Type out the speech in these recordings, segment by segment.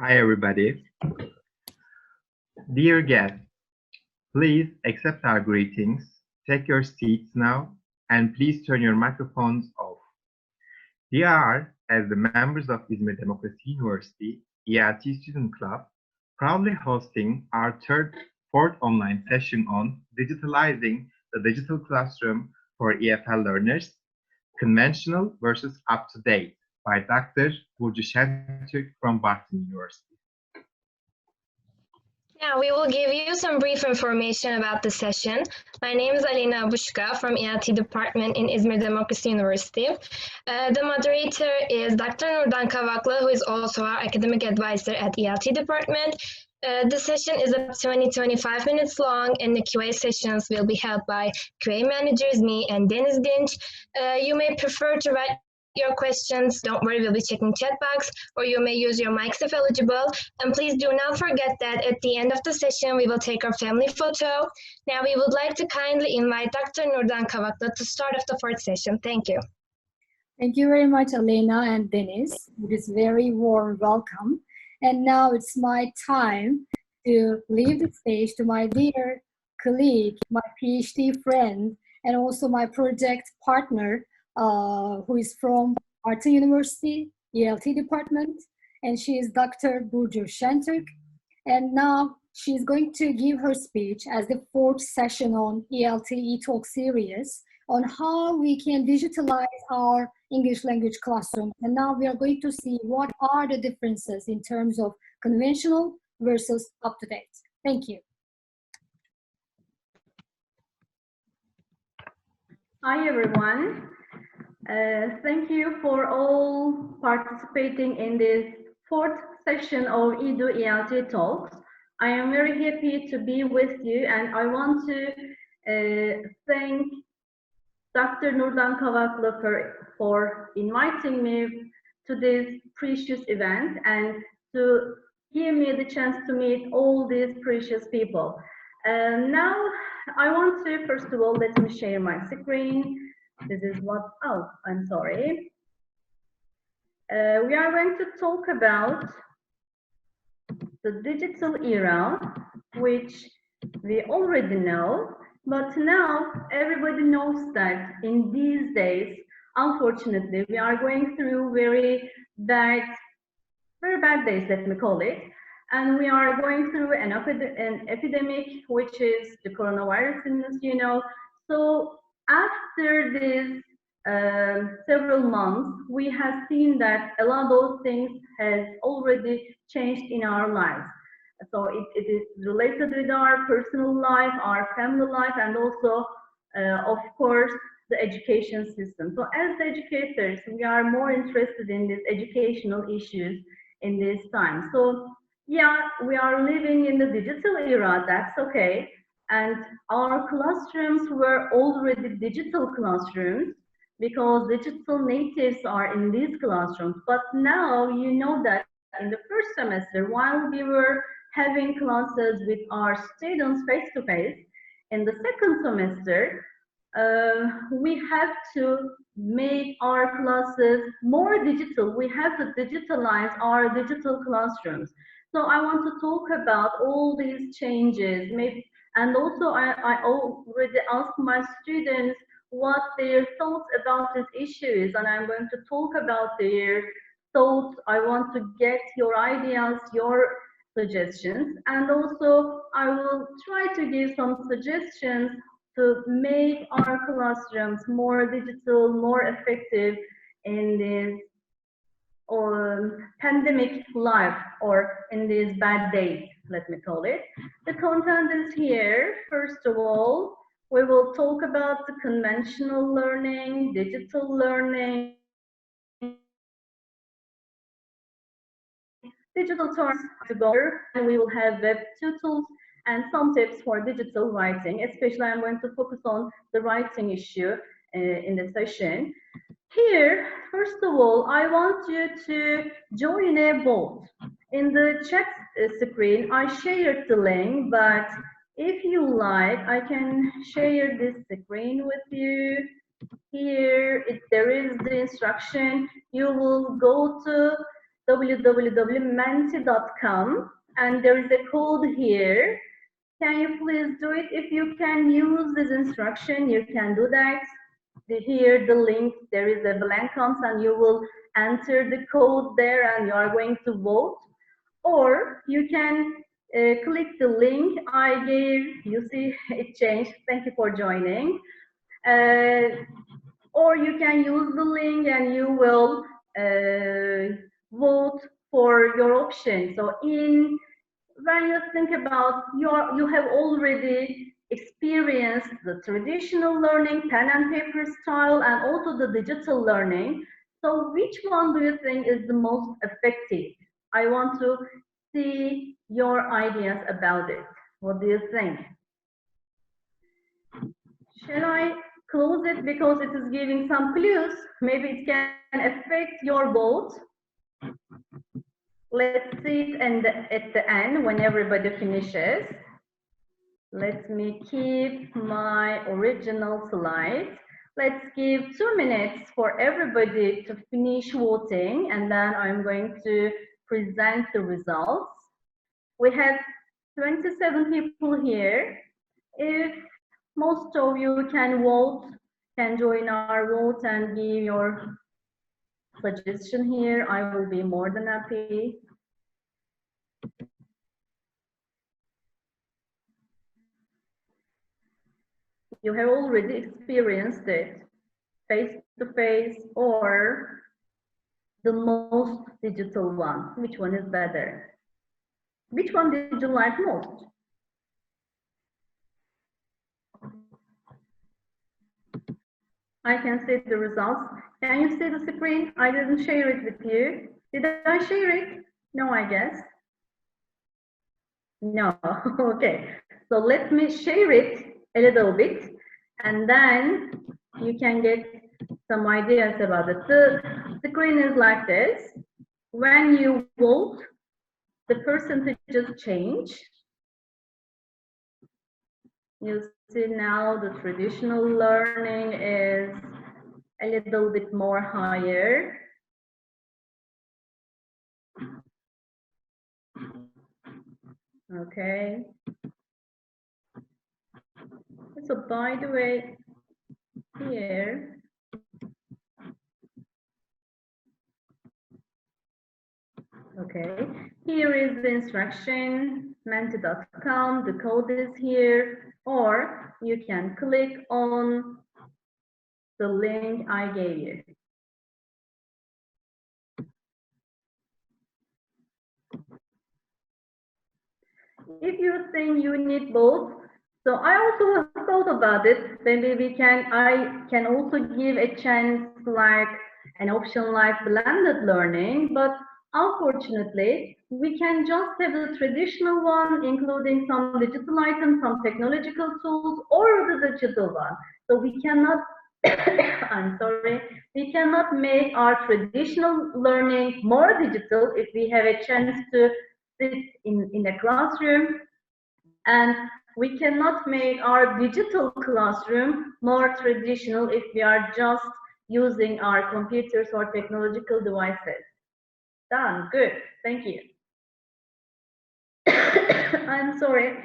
Hi, everybody. Dear guests, please accept our greetings, take your seats now, and please turn your microphones off. We are, as the members of IZMIR Democracy University ELT Student Club, proudly hosting our fourth online session on Digitalizing the Digital Classroom for EFL Learners, Conventional versus Up-to-Date by Dr. BURCU from BARTIN University. Yeah, we will give you some brief information about the session. My name is ALEYNA ABUŞKA from ELT Department in IZMIR Democracy University. The moderator is Dr. NURDAN, who is also our academic advisor at ELT Department. The session is about 20-25 minutes long, and the QA sessions will be held by QA managers, me and DENİZ DİNÇ. You may prefer to write your questions. Don't worry, we'll be checking chat box, or you may use your mics if eligible. And please do not forget that at the end of the session, we will take our family photo. Now we would like to kindly invite Dr. NURDAN to start off the fourth session. Thank you. Thank you very much, ALEYNA and DENİZ. It is very warm welcome. And now it's my time to leave the stage to my dear colleague, my PhD friend, and also my project partner, who is from BARTIN University, ELT Department, and she is Dr. BURCU ŞENTÜRK. And now she's going to give her speech as the fourth session on ELT eTalk series on how we can digitalize our English language classroom. And now we are going to see what are the differences in terms of conventional versus up-to-date. Thank you. Hi, everyone. Thank you for all participating in this fourth session of ELT Talks. I am very happy to be with you, and I want to thank Dr. NURDAN for inviting me to this precious event and to give me the chance to meet all these precious people. Now, I want to, first of all, let me share my screen. This is what, oh, I'm sorry. We are going to talk about the digital era, which we already know, but now everybody knows that in these days, unfortunately, we are going through very bad days, let me call it. And we are going through an epidemic, which is the coronavirus, you know. So after this several months, we have seen that a lot of things has already changed in our lives. So it is related with our personal life, our family life, and also, of course, the education system. So as educators, we are more interested in these educational issues in this time. So yeah, we are living in the digital era, that's okay. And our classrooms were already digital classrooms because digital natives are in these classrooms. But now you know that in the first semester, while we were having classes with our students face-to-face, in the second semester, we have to make our classes more digital. We have to digitalize our digital classrooms. So I want to talk about all these changes. And also I already asked my students what their thoughts about this issue is, and I'm going to talk about their thoughts. I want to get your ideas, your suggestions, and also I will try to give some suggestions to make our classrooms more digital, more effective in this pandemic life, or in these bad days, let me call it. The content is here. First of all, we will talk about the conventional learning, digital learning, digital terms to go, and we will have web tutors and some tips for digital writing. Especially I'm going to focus on the writing issue in the session. Here, first of all, I want you to join a vote. In the chat screen, I shared the link, but if you like, I can share this screen with you. Here, there is the instruction. You will go to www.menti.com, and there is a code here. Can you please do it? If you can use this instruction, you can do that. Here, the link, there is a blank comes and you will enter the code there and you are going to vote. Or you can click the link I gave. You see, it changed. Thank you for joining. Or you can use the link and you will vote for your option. So when you think about you have already experienced the traditional learning, pen and paper style, and also the digital learning. So which one do you think is the most effective? I want to see your ideas about it. What do you think? Shall I close it because it is giving some clues? Maybe it can affect your vote. Let's see it at the end when everybody finishes. Let me keep my original slide. Let's give 2 minutes for everybody to finish voting, and then I'm going to present the results. We have 27 people here. If most of you can vote, can join our vote and give your suggestion here, I will be more than happy. You have already experienced it, face-to-face or the most digital one. Which one is better? Which one did you like most? I can see the results. Can you see the screen? I didn't share it with you. Did I share it? No, I guess. No, okay. So let me share it a little bit, and then you can get some ideas about it. The screen is like this. When you vote, the percentages change. You see now the traditional learning is a little bit more higher. Okay. So by the way, here, okay, here is the instruction, menti.com, the code is here, or you can click on the link I gave you. If you think you need both, so I also thought about it. Maybe I can also give a chance like an option like blended learning, but unfortunately, we can just have the traditional one, including some digital items, some technological tools, or the digital one. So we cannot, I'm sorry, we cannot make our traditional learning more digital if we have a chance to sit in a classroom, and we cannot make our digital classroom more traditional if we are just using our computers or technological devices. Done, good, thank you. I'm sorry.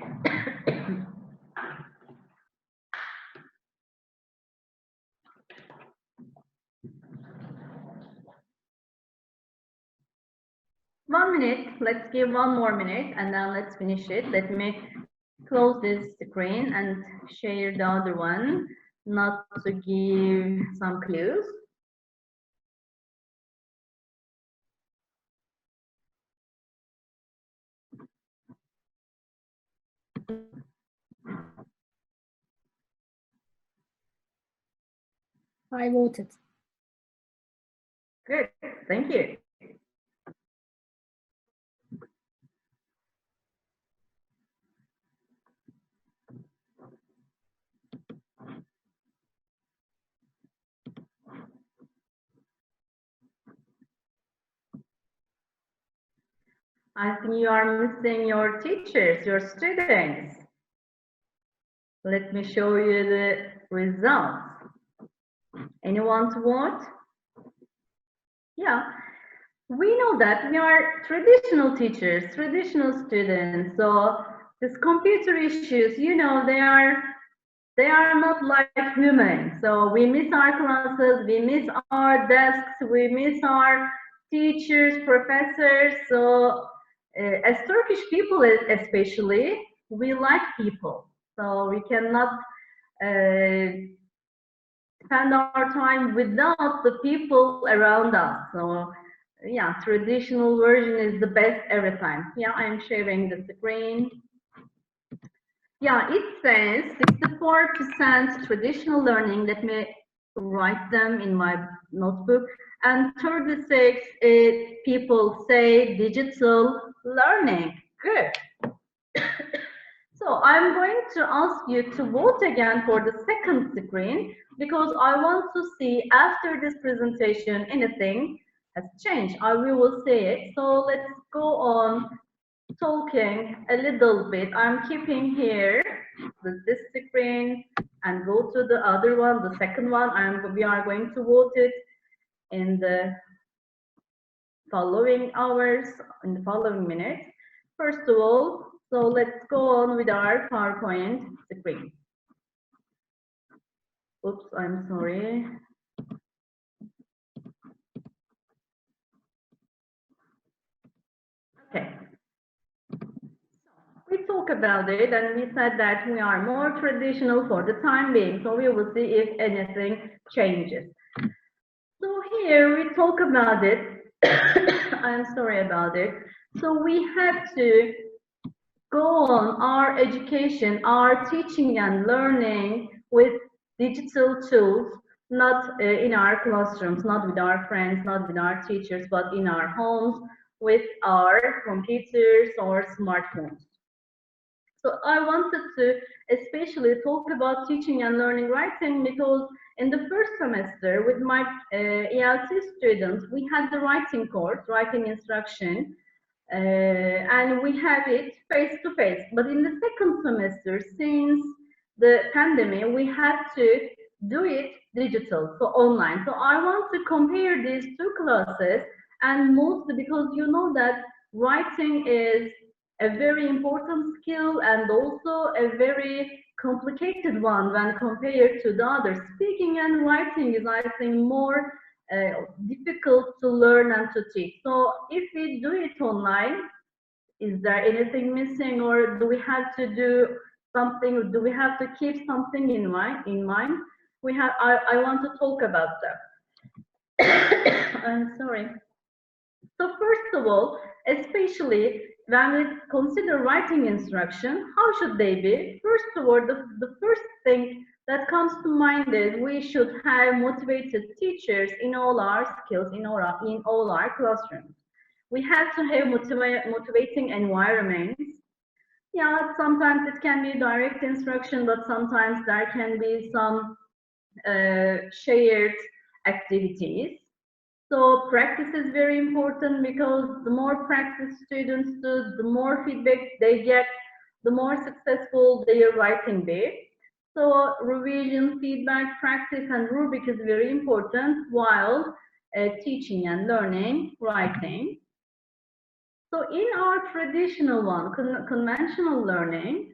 One minute, let's give one more minute and then let's finish it. Let me close this screen and share the other one, not to give some clues. I voted. Good, thank you. I think you are missing your teachers, your students. Let me show you the results. Anyone to vote? Yeah. we know that we are traditional teachers, traditional students. So these computer issues, you know, they are not like humans. So we miss our classes, we miss our desks, we miss our teachers, professors. So as Turkish people especially, we like people. So we cannot spend our time without the people around us. So yeah, traditional version is the best every time. Yeah, I'm sharing the screen. Yeah, it says 64% traditional learning. Let me write them in my notebook. And 36 people say digital learning. Good. So I'm going to ask you to vote again for the second screen because I want to see after this presentation anything has changed. We will see it. So let's go on talking a little bit. I'm keeping here this screen and go to the other one, the second one. We are going to vote it in the following hours, in the following minutes. First of all, so let's go on with our PowerPoint screen. Oops, I'm sorry. Okay. We talk about it and we said that we are more traditional for the time being, so we will see if anything changes. So here we talk about it. I'm sorry about it. So we have to go on our education, our teaching and learning with digital tools, not in our classrooms, not with our friends, not with our teachers, but in our homes with our computers or smartphones. So I wanted to especially talk about teaching and learning writing because in the first semester with my ELT students, we had the writing course, writing instruction, and we have it face to face. But in the second semester, since the pandemic, we had to do it digital, so online. So I want to compare these two classes, and mostly because you know that writing is a very important skill and also a very complicated one when compared to the others. Speaking and writing is, I think, more difficult to learn and to teach. So if we do it online, is there anything missing, or do we have to do something? Do we have to keep something in mind? I want to talk about that. I'm sorry. So first of all, especially when we consider writing instruction, how should they be? First of all, the first thing that comes to mind is we should have motivated teachers in all our skills, in all our classrooms. We have to have motivating environments. Yeah, sometimes it can be direct instruction, but sometimes there can be some shared activities. So practice is very important because the more practice students do, the more feedback they get, the more successful their writing be. So revision, feedback, practice, and rubric is very important while teaching and learning writing. So in our traditional one, conventional learning,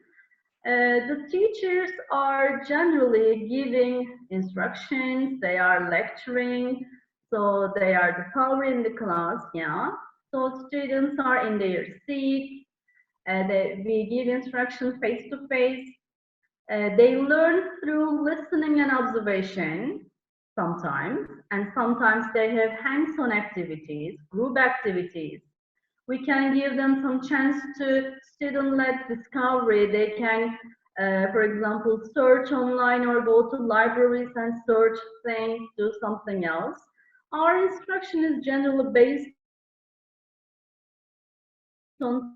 the teachers are generally giving instructions, they are lecturing, so they are the power in the class, yeah. So students are in their seat, we give instruction face to face. They learn through listening and observation sometimes, and sometimes they have hands-on activities, group activities. We can give them some chance to student-led discovery. They can, for example, search online or go to libraries and search things, do something else. Our instruction is generally based on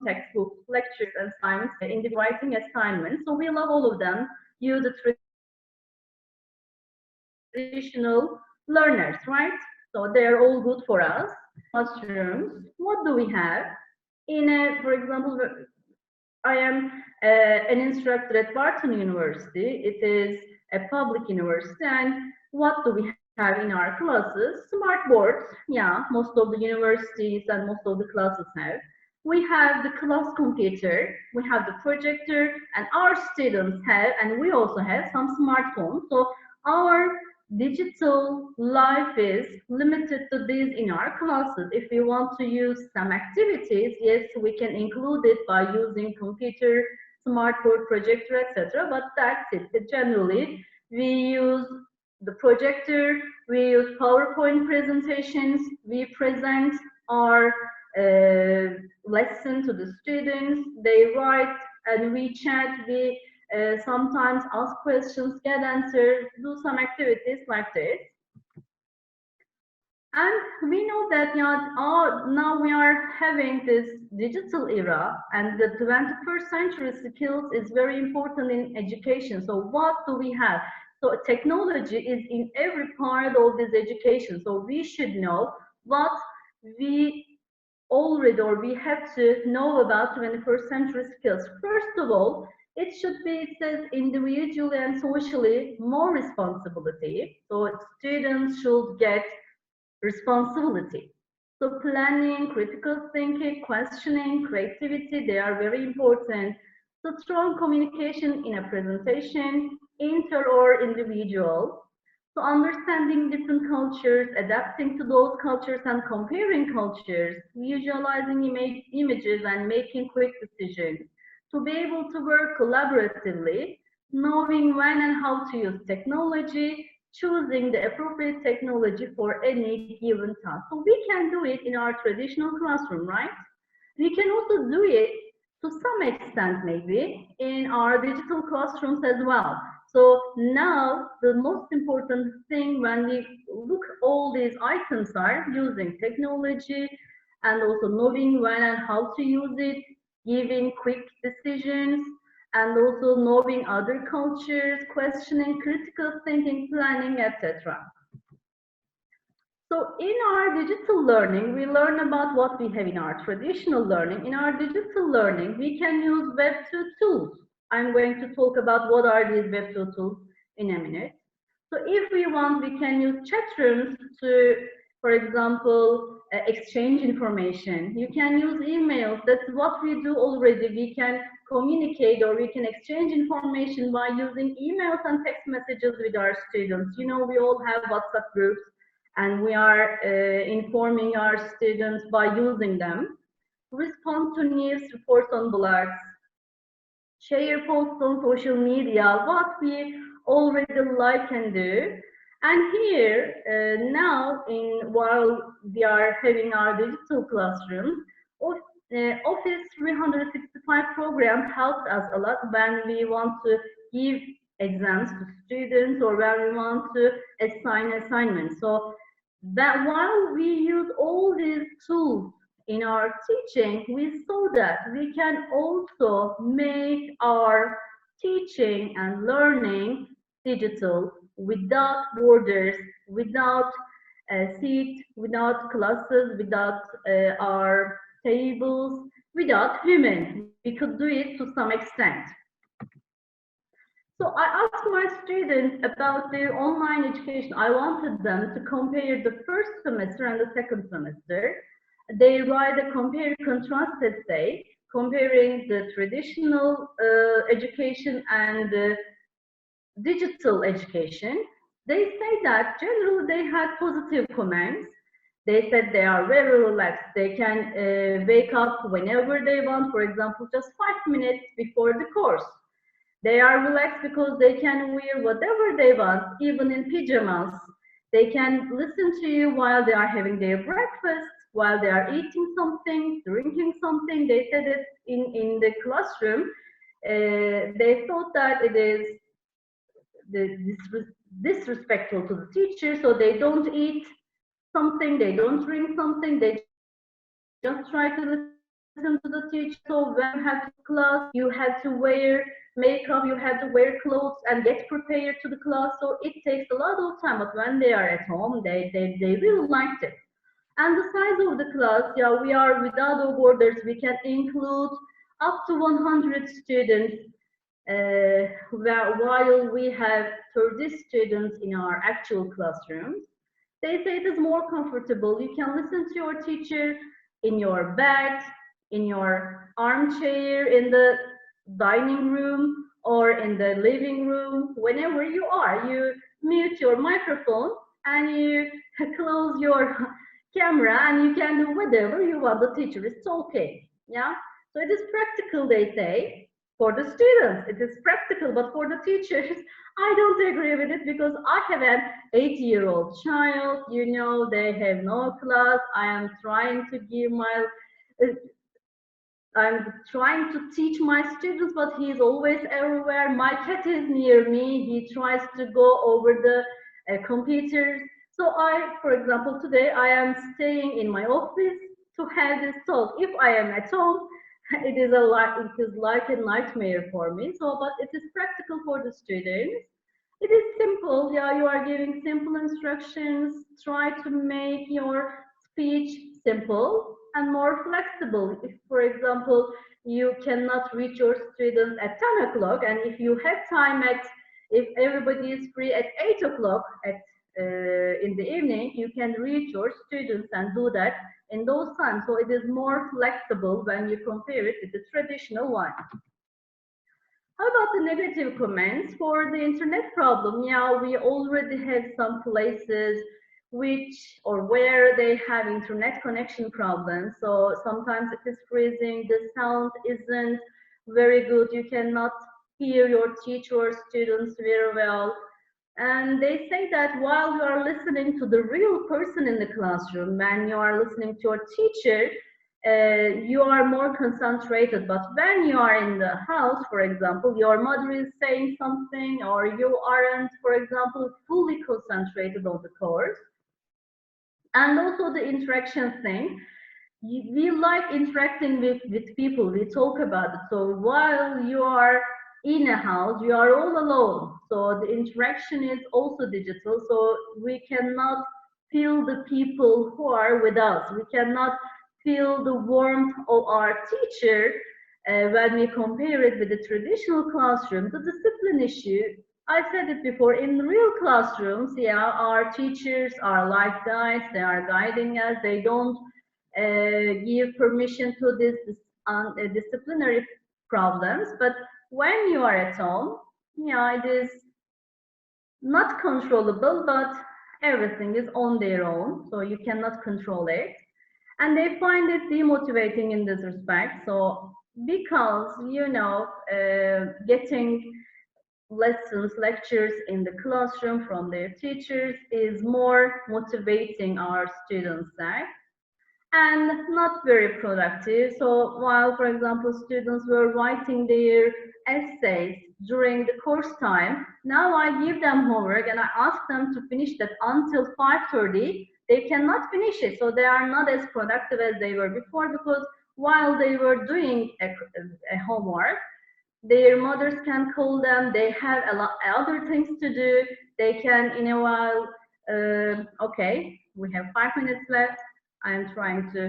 textbooks, lectures, and assignments, individual writing assignments. So we love all of them. You, the traditional learners, right? So they're all good for us. Classrooms, what do we have? For example, I am an instructor at BARTIN University. It is a public university, and what do we have in our classes? Smart boards, yeah, most of the universities and most of the classes have. We have the class computer, we have the projector, and our students have, and we also have some smartphones. So our digital life is limited to these in our classes. If we want to use some activities, yes, we can include it by using computer, smartboard, projector, etc. But that's it. Generally, we use the projector, we use PowerPoint presentations, we present our lesson to the students, they write and we chat, we sometimes ask questions, get answers, do some activities like this. And we know that now we are having this digital era, and the 21st century skills is very important in education. So what do we have? So technology is in every part of this education. So we should know what we already or we have to know about 21st century skills. First of all, it should be, it says, individually and socially more responsibility. So students should get responsibility. So planning, critical thinking, questioning, creativity, they are very important. So strong communication in a presentation, inter or individual. So understanding different cultures, adapting to those cultures and comparing cultures, visualizing images and making quick decisions. To be able to work collaboratively, knowing when and how to use technology, choosing the appropriate technology for any given task. So we can do it in our traditional classroom, right? We can also do it to some extent maybe in our digital classrooms as well. So now the most important thing when we look all these items are using technology and also knowing when and how to use it, giving quick decisions, and also knowing other cultures, questioning, critical thinking, planning, etc. So in our digital learning, we learn about what we have in our traditional learning. In our digital learning, we can use Web2 tools. I'm going to talk about what are these Web2 tools in a minute. So if we want, we can use chat rooms to, for example, exchange information. You can use emails. That's what we do already. We can communicate or we can exchange information by using emails and text messages with our students. You know, we all have WhatsApp groups and we are informing our students by using them. Respond to news reports on blogs, share posts on social media, what we already like and do. And here, now, while we are having our digital classrooms, Office 365 program helped us a lot when we want to give exams to students or when we want to assign assignments. So that while we use all these tools in our teaching, we saw that we can also make our teaching and learning digital without borders, without seats, without classes, without our tables, without humans. We could do it to some extent. So I asked my students about their online education. I wanted them to compare the first semester and the second semester. They write a compare-contrast essay, comparing the traditional education and the digital education. They say that generally they had positive comments. They said they are very relaxed. They can wake up whenever they want, for example, just 5 minutes before the course. They are relaxed because they can wear whatever they want, even in pajamas. They can listen to you while they are having their breakfast, while they are eating something, drinking something. They said it in the classroom. They thought that it is disrespectful to the teacher, so they don't eat something, they don't drink something, they just try to listen to the teacher. So when you have class, you have to wear makeup, you have to wear clothes and get prepared to the class. So it takes a lot of time, but when they are at home, they really liked it. And the size of the class, yeah, we are without borders. We can include up to 100 students. while we have 30 students in our actual classrooms. They say it is more comfortable. You can listen to your teacher in your bed, in your armchair, in the dining room, or in the living room, whenever you are. You mute your microphone and you close your camera and you can do whatever you want. The teacher is talking. Yeah, so it is practical, they say. For the students, it is practical, but for the teachers, I don't agree with it because I have an 8-year-old child, you know, they have no class. I'm trying to teach my students, but he's always everywhere. My cat is near me. He tries to go over the computers. So for example, today I am staying in my office to have this talk. If I am at home, it is like a nightmare for me. So, but it is practical for the students. It is simple. Yeah, you are giving simple instructions. Try to make your speech simple and more flexible. If, for example, you cannot reach your students at 10 o'clock, and if you have time if everybody is free at 8 o'clock in the evening, you can reach your students and do that in those times. So it is more flexible when you compare it with the traditional one. How about the negative comments for the internet problem? Yeah, we already have some places where they have internet connection problems. So sometimes it is freezing, the sound isn't very good, you cannot hear your teacher or students very well. And they say that while you are listening to the real person in the classroom, when you are listening to your teacher, you are more concentrated. But when you are in the house, for example, your mother is saying something, or you aren't, for example, fully concentrated on the course. And also the interaction thing. We like interacting with people, we talk about it. So while you are in a house, you are all alone. So the interaction is also digital. So we cannot feel the people who are with us. We cannot feel the warmth of our teacher when we compare it with the traditional classroom. The discipline issue, I said it before, in real classrooms, yeah, our teachers are like guides, they are guiding us, they don't give permission to this disciplinary problems. But when you are at home, yeah, it is not controllable, but everything is on their own, so you cannot control it. And they find it demotivating in this respect. So because, you know, getting lectures in the classroom from their teachers is more motivating our students there, and not very productive. So while, for example, students were writing their essays during the course time, now I give them homework and I ask them to finish that until 5:30. They cannot finish it, so they are not as productive as they were before, because while they were doing a homework, their mothers can call them, they have a lot other things to do. They can, in a while, okay, we have 5 minutes left. I'm trying to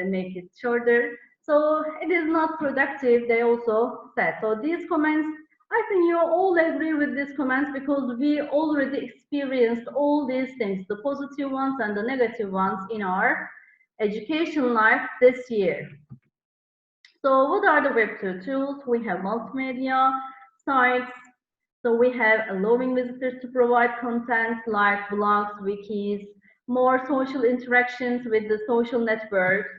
make it shorter. So it is not productive, they also said. So these comments, I think you all agree with these comments, because we already experienced all these things, the positive ones and the negative ones, in our education life this year. So what are the Web2 tools? We have multimedia sites. So we have allowing visitors to provide content like blogs, wikis, more social interactions with the social networks.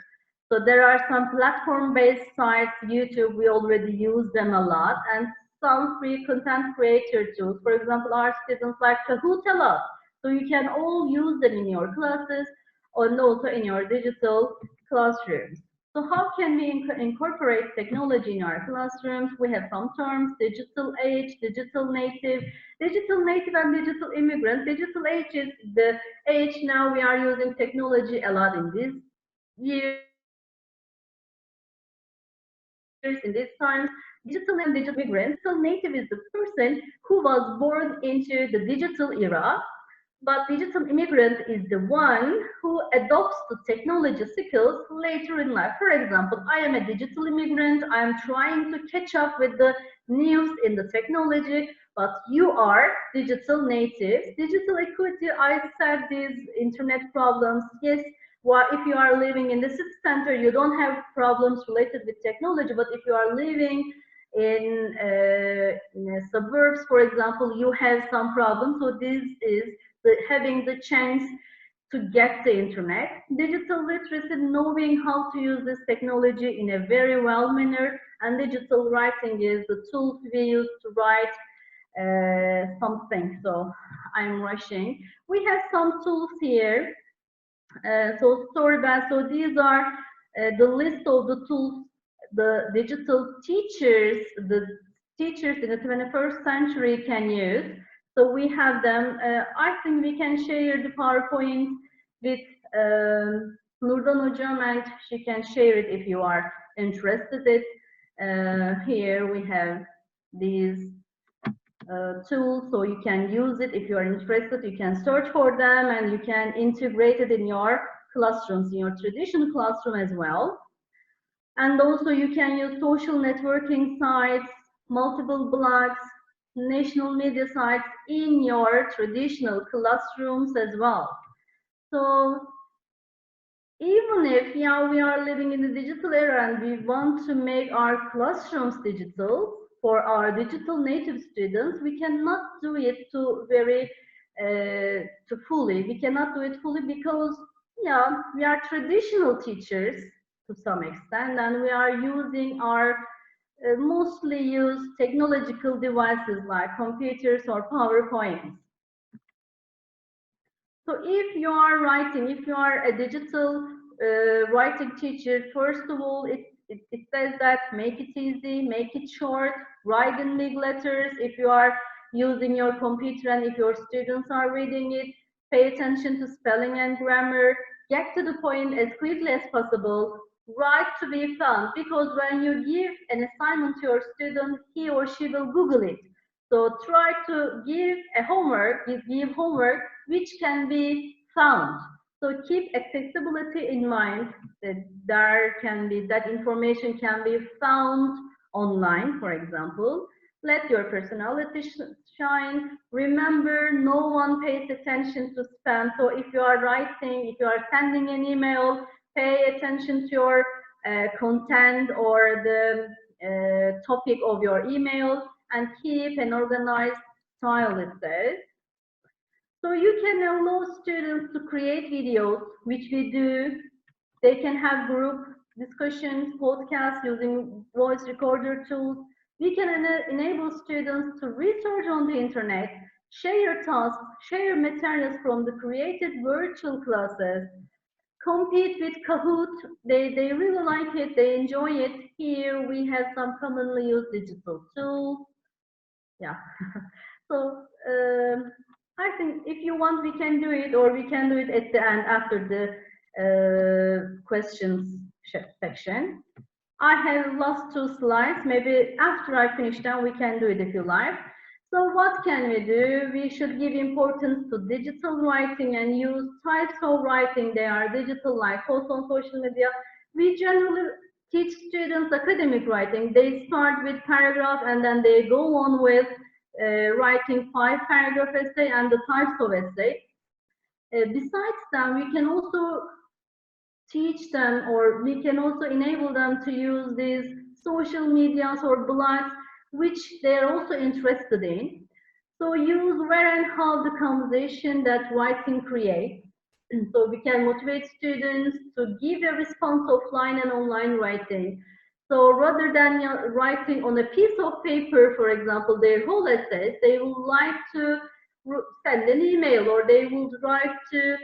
So there are some platform-based sites, YouTube, we already use them a lot, and some free content creator tools. For example, our students like Kahoot a lot. So you can all use them in your classes and also in your digital classrooms. So how can we incorporate technology in our classrooms? We have some terms: digital age, digital native and digital immigrant. Digital age is the age now we are using technology a lot in these years, in these times. Digital and digital immigrant. Digital native is the person who was born into the digital era. But digital immigrant is the one who adopts the technology skills later in life. For example, I am a digital immigrant. I am trying to catch up with the news in the technology, but you are digital natives. Digital equity, I said these internet problems. Yes, well, if you are living in the city center, you don't have problems related with technology, but if you are living in suburbs, for example, you have some problems. So this is having the chance to get the internet. Digital literacy, knowing how to use this technology in a very well manner, and digital writing is the tools we use to write something. So I'm rushing. We have some tools here. So sorry, but so these are the list of the tools the digital teachers, the teachers in the 21st century can use. So we have them. I think we can share the PowerPoint with Nurdan Hocam, and she can share it if you are interested in. Here we have these tools, so you can use it if you are interested. You can search for them and you can integrate it in your classrooms, in your traditional classroom as well. And also you can use social networking sites, multiple blogs, national media sites in your traditional classrooms as well. So even if we are living in the digital era and we want to make our classrooms digital for our digital native students, we cannot do it fully. We cannot do it fully because we are traditional teachers to some extent, and we are using our mostly used technological devices like computers or PowerPoints. So if you are writing, if you are a digital writing teacher, first of all, it says that make it easy, make it short, write in big letters. If you are using your computer and if your students are reading it, pay attention to spelling and grammar, get to the point as quickly as possible, write to be found, because when you give an assignment to your student, he or she will Google it. So try to give a homework, give homework which can be found. So keep accessibility in mind, that that information can be found online, for example. Let your personality shine. Remember, no one pays attention to spam. So if you are writing, if you are sending an email, pay attention to your content or the topic of your email, and keep an organized style, it says. So you can allow students to create videos, which we do. They can have group discussions, podcasts using voice recorder tools. We can enable students to research on the internet, share tasks, share materials from the created virtual classes, compete with Kahoot. They really like it, they enjoy it. Here we have some commonly used digital tools. So I think if you want, we can do it, or we can do it at the end after the questions section. I have last 2 slides. Maybe after I finish them, we can do it if you like. So what can we do? We should give importance to digital writing and use types of writing. They are digital, like posts on social media. We generally teach students academic writing. They start with paragraph and then they go on with writing 5-paragraph essay and the types of essay. Besides that, we can also teach them, or we can also enable them to use these social medias or blogs, which they're also interested in. So use where and how the conversation that writing creates. So we can motivate students to give a response offline and online writing. So rather than writing on a piece of paper, for example, their whole essays, they would like to send an email, or they would like to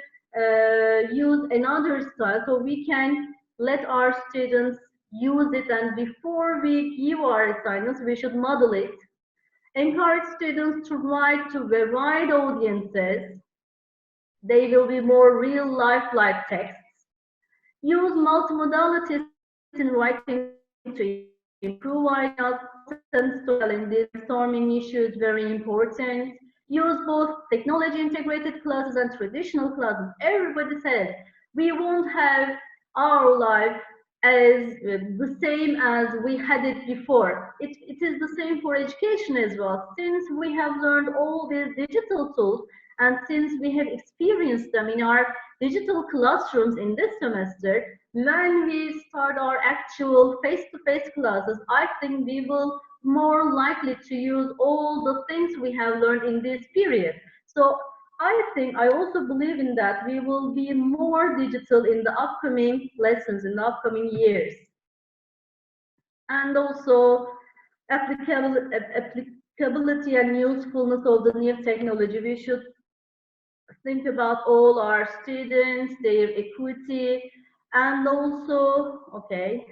use another style. So we can let our students use it, and before we give our assignments, we should model it. Encourage students to write to varied audiences. They will be more real life-like texts. Use multimodalities in writing to improve ideas, storytelling, brainstorming issues, very important. use both technology integrated classes and traditional classes. Everybody says we won't have our life as the same as we had it before. It is the same for education as well. Since we have learned all these digital tools and since we have experienced them in our digital classrooms in this semester, when we start our actual face-to-face classes, I think we will more likely to use all the things we have learned in this period. So I also believe in that we will be more digital in the upcoming lessons, in the upcoming years. And also applicability and usefulness of the new technology. We should think about all our students, their equity, and also, okay,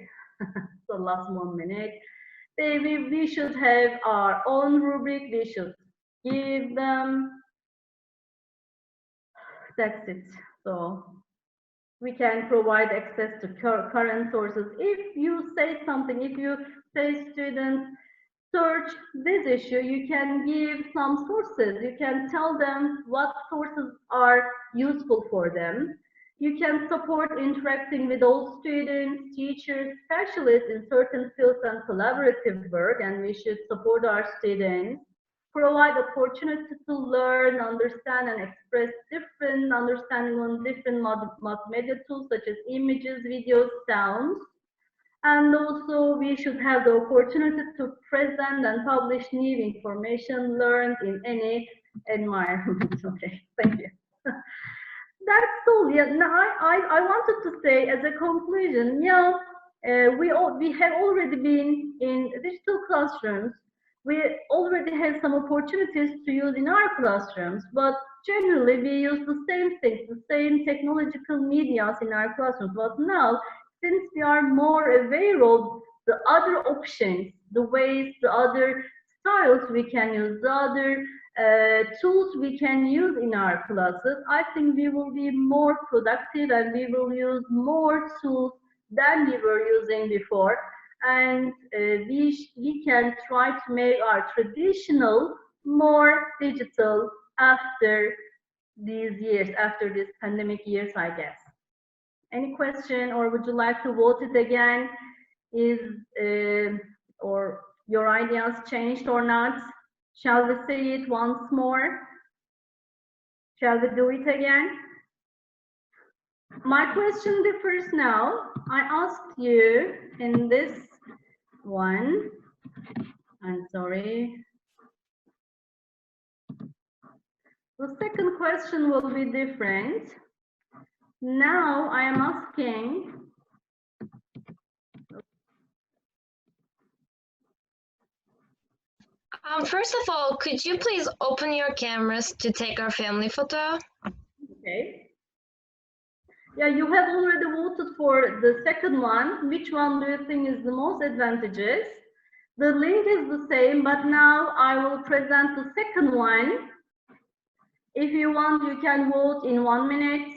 so last 1 minute. We should have our own rubric, we should give them. That's it. So we can provide access to current sources. If you say something, if you say students search this issue, you can give some sources. You can tell them what sources are useful for them. You can support interacting with all students, teachers, specialists in certain fields and collaborative work, and we should support our students. Provide opportunity to learn, understand, and express different understanding on different multimedia tools such as images, videos, sounds. And also we should have the opportunity to present and publish new information learned in any environment. Okay, thank you. That's all. Yeah, now I wanted to say as a conclusion, yeah, we have already been in digital classrooms. We already have some opportunities to use in our classrooms, but generally we use the same things, the same technological medias in our classrooms. But now, since we are more aware of the other options, the ways, the other styles we can use, the other tools we can use in our classes, I think we will be more productive and we will use more tools than we were using before. And we can try to make our traditional more digital after these years, after these pandemic years, I guess. Any question, or would you like to vote it again? Or your ideas changed or not? Shall we say it once more? Shall we do it again? My question differs now. I asked you in this one, I'm sorry. The second question will be different. Now I am asking, First of all, could you please open your cameras to take our family photo? okay. Yeah, you have already voted for the second one. Which one do you think is the most advantageous? The link is the same, but now I will present the second one. If you want, you can vote in 1 minute,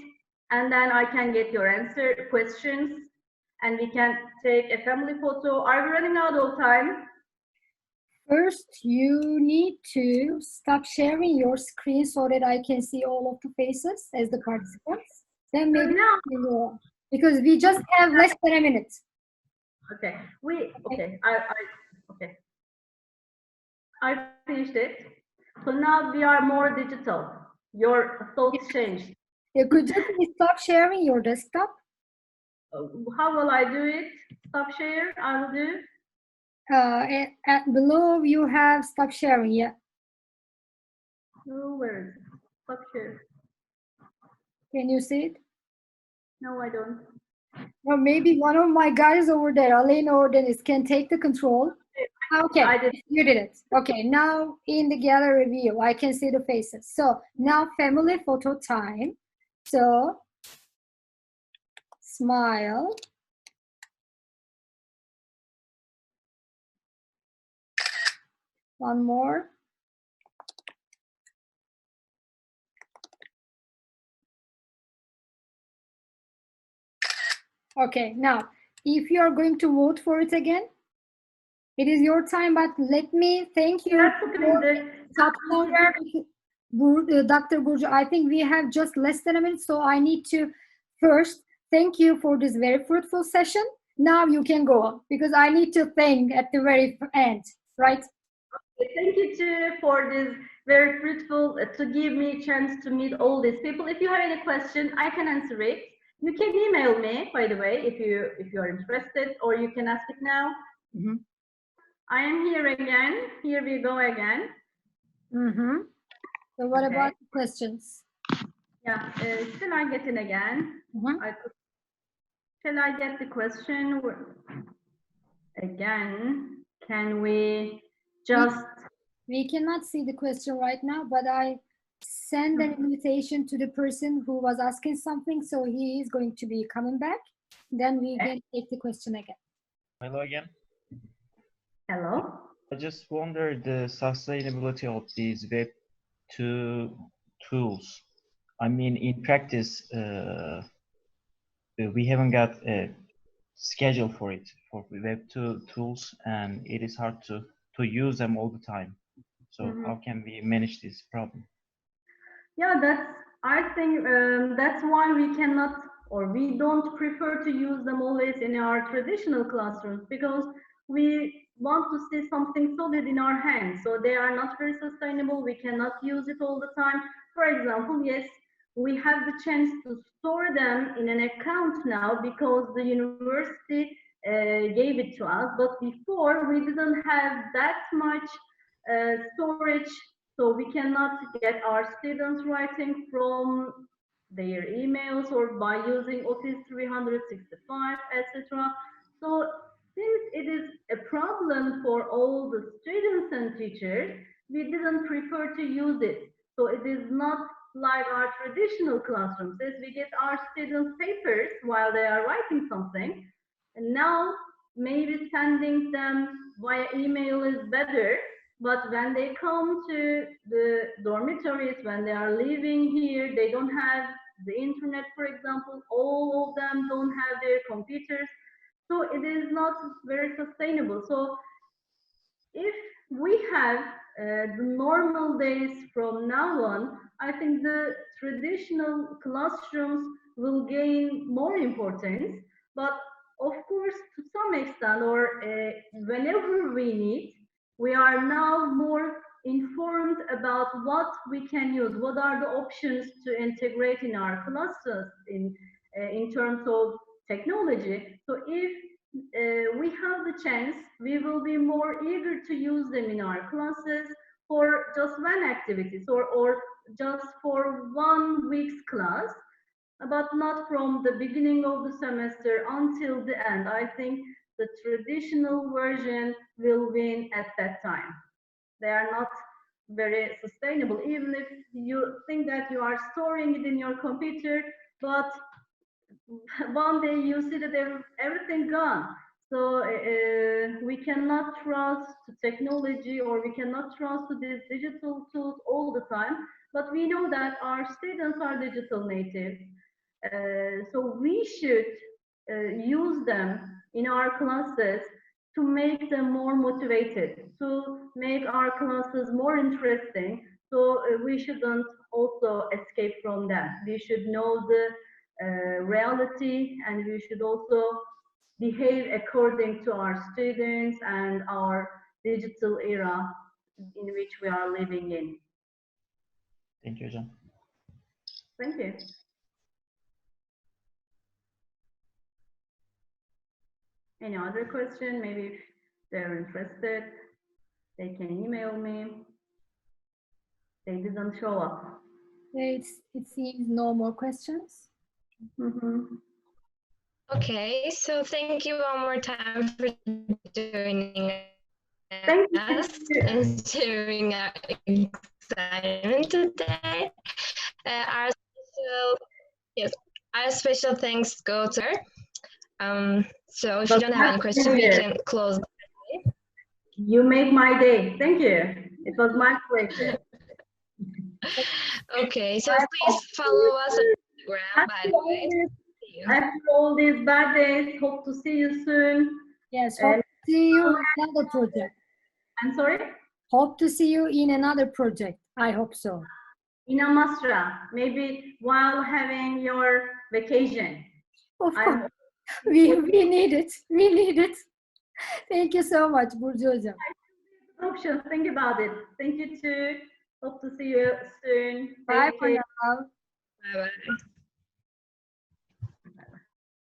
and then I can get your questions, and we can take a family photo. Are we running out of time? First, you need to stop sharing your screen so that I can see all of the faces as the participants. Then maybe now, because we just have less than a minute. Okay, okay. I finished it. So now we are more digital. Your thoughts changed. Could you please stop sharing your desktop? How will I do it? Stop share, I will do. At below you have stop sharing, yeah. Oh, where is it? Stop share. Can you see it? No, I don't. Well, maybe one of my guys over there, ALEYNA or DENİZ, can take the control. Okay, I did. You did it. Okay, now in the gallery view, I can see the faces. So now family photo time. So smile. One more. Okay, now if you are going to vote for it again, it is your time, but let me thank you. That's okay. Dr. Burcu, I think we have just less than a minute, so I need to first thank you for this very fruitful session. Now you can go on, because I need to thank at the very end, right? Thank you too for this very fruitful, to give me a chance to meet all these people. If you have any question, I can answer it. You can email me, by the way, if you are interested, or you can ask it now. Mm-hmm. I am here again. Here we go again. Mm-hmm. So what about the questions? Yeah, shall I get in again? Mm-hmm. Shall I get the question again? Can we just... We cannot see the question right now, but I send an invitation to the person who was asking something, so he is going to be coming back. Then we can take the question again. Hello again. Hello. I just wonder the sustainability of these Web2 tools. I mean, in practice, we haven't got a schedule for it, for Web2 tools, and it is hard to use them all the time. So how can we manage this problem? Yeah, I think that's why we cannot, or we don't prefer to use them always in our traditional classrooms, because we want to see something solid in our hands. So they are not very sustainable. We cannot use it all the time. For example, yes, we have the chance to store them in an account now because the university gave it to us. But before, we didn't have that much storage, so we cannot get our students writing from their emails or by using Office 365, etc. So since it is a problem for all the students and teachers, we didn't prefer to use it. So it is not like our traditional classrooms. As we get our students papers while they are writing something, and now maybe sending them via email is better. But when they come to the dormitories, when they are living here, they don't have the internet, for example. All of them don't have their computers. So it is not very sustainable. So if we have the normal days from now on, I think the traditional classrooms will gain more importance. But of course, to some extent, or whenever we need, we are now more informed about what we can use, what are the options to integrate in our classes in terms of technology. So if we have the chance, we will be more eager to use them in our classes for just one activity, or just for 1 week's class, but not from the beginning of the semester until the end. I think the traditional version will win at that time. They are not very sustainable, even if you think that you are storing it in your computer, but one day you see that everything gone. So we cannot trust technology, or we cannot trust these digital tools all the time, but we know that our students are digital natives. So we should use them in our classes to make them more motivated, to make our classes more interesting. So we shouldn't also escape from that. We should know the reality, and we should also behave according to our students and our digital era in which we are living in. Thank you, Hocam. Thank you. Any other question? Maybe if they're interested, they can email me. They didn't show up. It seems no more questions. Okay, so thank you one more time for joining us and sharing our excitement today. Our special thanks go to her. So if you don't have any questions, we can close. You make my day. Thank you. It was my pleasure. Okay, so please follow us on Instagram, by the way. After all these bad days, hope to see you soon. Yes, hope to see you in another project. I'm sorry? Hope to see you in another project. I hope so. in Amasra, maybe while having your vacation. Of course. We need it. We need it. Thank you so much, Burcu Hocam. Options, think about it. Thank you too. Hope to see you soon. Bye Take for care. now. Bye-bye.